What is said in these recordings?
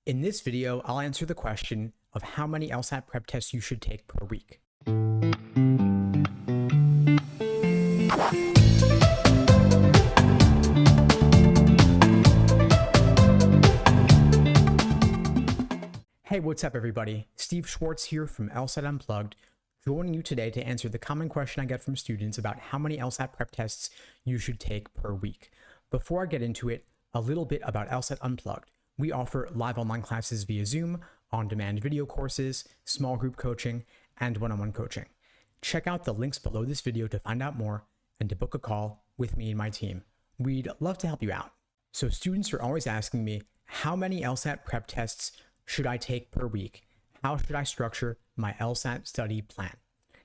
In this video, I'll answer the question of how many LSAT prep tests you should take per week. Hey, what's up everybody? Steve Schwartz here from LSAT Unplugged, joining you today to answer the common question I get from students about how many LSAT prep tests you should take per week. Before I get into it, a little bit about LSAT Unplugged. We offer live online classes via Zoom, on-demand video courses, small group coaching, and one-on-one coaching. Check out the links below this video to find out more and to book a call with me and my team. We'd love to help you out. So students are always asking me, how many LSAT prep tests should I take per week? How should I structure my LSAT study plan?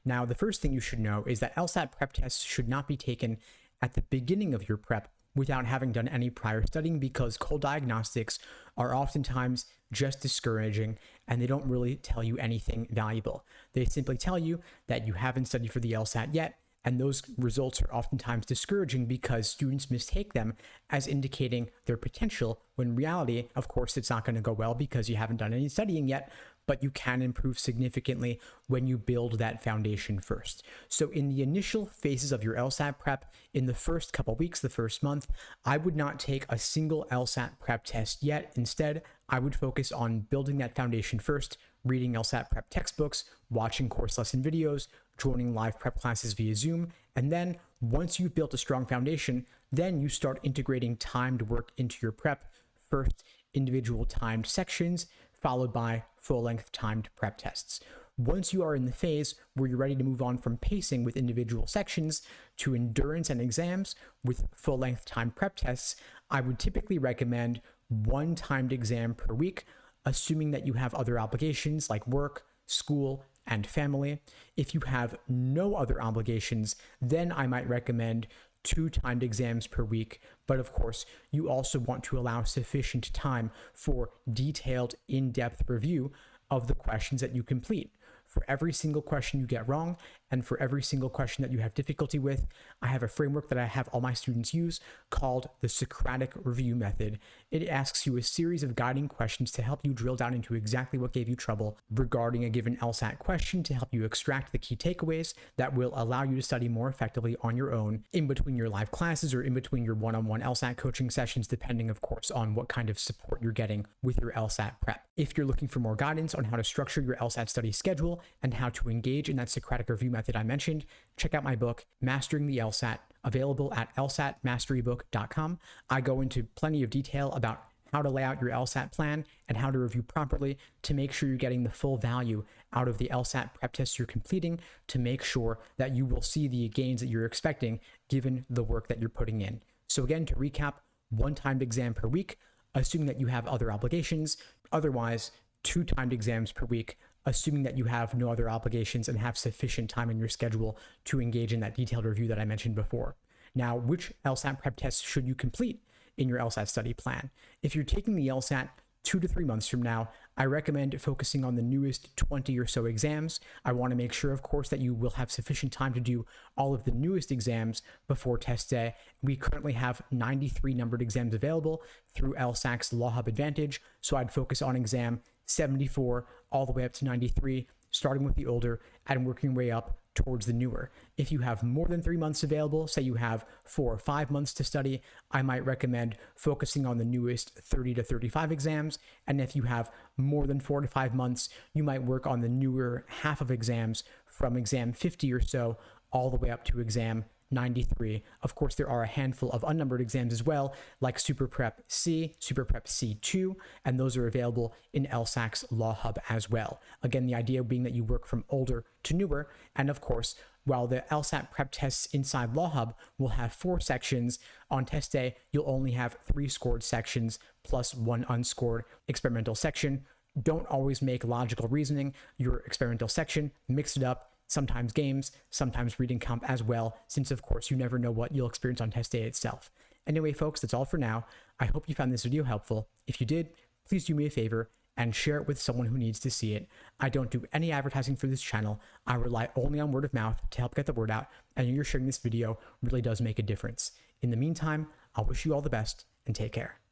Now, the first thing you should know is that LSAT prep tests should not be taken at the beginning of your prep without having done any prior studying, because cold diagnostics are oftentimes just discouraging and they don't really tell you anything valuable. They simply tell you that you haven't studied for the LSAT yet, and those results are oftentimes discouraging because students mistake them as indicating their potential, when in reality, of course, it's not going to go well because you haven't done any studying yet, but you can improve significantly when you build that foundation first. So in the initial phases of your LSAT prep, in the first couple weeks, the first month, I would not take a single LSAT prep test yet. Instead, I would focus on building that foundation first, reading LSAT prep textbooks, watching course lesson videos, joining live prep classes via Zoom, and then once you've built a strong foundation, then you start integrating timed work into your prep. First, individual timed sections, followed by full-length timed prep tests. Once you are in the phase where you're ready to move on from pacing with individual sections to endurance and exams with full-length timed prep tests, I would typically recommend one timed exam per week, assuming that you have other obligations like work, school, and family. If you have no other obligations, then I might recommend 2 timed exams per week, but of course, you also want to allow sufficient time for detailed, in-depth review of the questions that you complete. For every single question you get wrong, and for every single question that you have difficulty with, I have a framework that I have all my students use called the Socratic Review Method. It asks you a series of guiding questions to help you drill down into exactly what gave you trouble regarding a given LSAT question, to help you extract the key takeaways that will allow you to study more effectively on your own in between your live classes or in between your one-on-one LSAT coaching sessions, depending, of course, on what kind of support you're getting with your LSAT prep. If you're looking for more guidance on how to structure your LSAT study schedule and how to engage in that Socratic review method I mentioned, check out my book, Mastering the LSAT, available at lsatmasterybook.com. I go into plenty of detail about how to lay out your LSAT plan and how to review properly to make sure you're getting the full value out of the LSAT prep tests you're completing, to make sure that you will see the gains that you're expecting given the work that you're putting in. So again, to recap, 1 timed exam per week, assuming that you have other obligations. Otherwise, 2 timed exams per week, assuming that you have no other obligations and have sufficient time in your schedule to engage in that detailed review that I mentioned before. Now, which LSAT prep tests should you complete in your LSAT study plan? If you're taking the LSAT 2 to 3 months from now, I recommend focusing on the newest 20 or so exams. I want to make sure, of course, that you will have sufficient time to do all of the newest exams before test day. We currently have 93 numbered exams available through LSAC's Law Hub Advantage, so I'd focus on exam 74 all the way up to 93, starting with the older and working your way up towards the newer. If you have more than 3 months available, say you have 4 or 5 months to study, I might recommend focusing on the newest 30 to 35 exams. And if you have more than 4 to 5 months, you might work on the newer half of exams from exam 50 or so all the way up to exam 93. Of course, there are a handful of unnumbered exams as well, like Super Prep C, Super Prep C2, and those are available in LSAC's Law Hub as well. Again, the idea being that you work from older to newer, and of course, while the LSAT prep tests inside Law Hub will have 4 sections, on test day, you'll only have 3 scored sections plus 1 unscored experimental section. Don't always make logical reasoning your experimental section, mix it up. Sometimes games, sometimes reading comp as well, since of course you never know what you'll experience on test day itself. Anyway, folks, that's all for now. I hope you found this video helpful. If you did, please do me a favor and share it with someone who needs to see it. I don't do any advertising for this channel. I rely only on word of mouth to help get the word out, and you sharing this video really does make a difference. In the meantime, I'll wish you all the best and take care.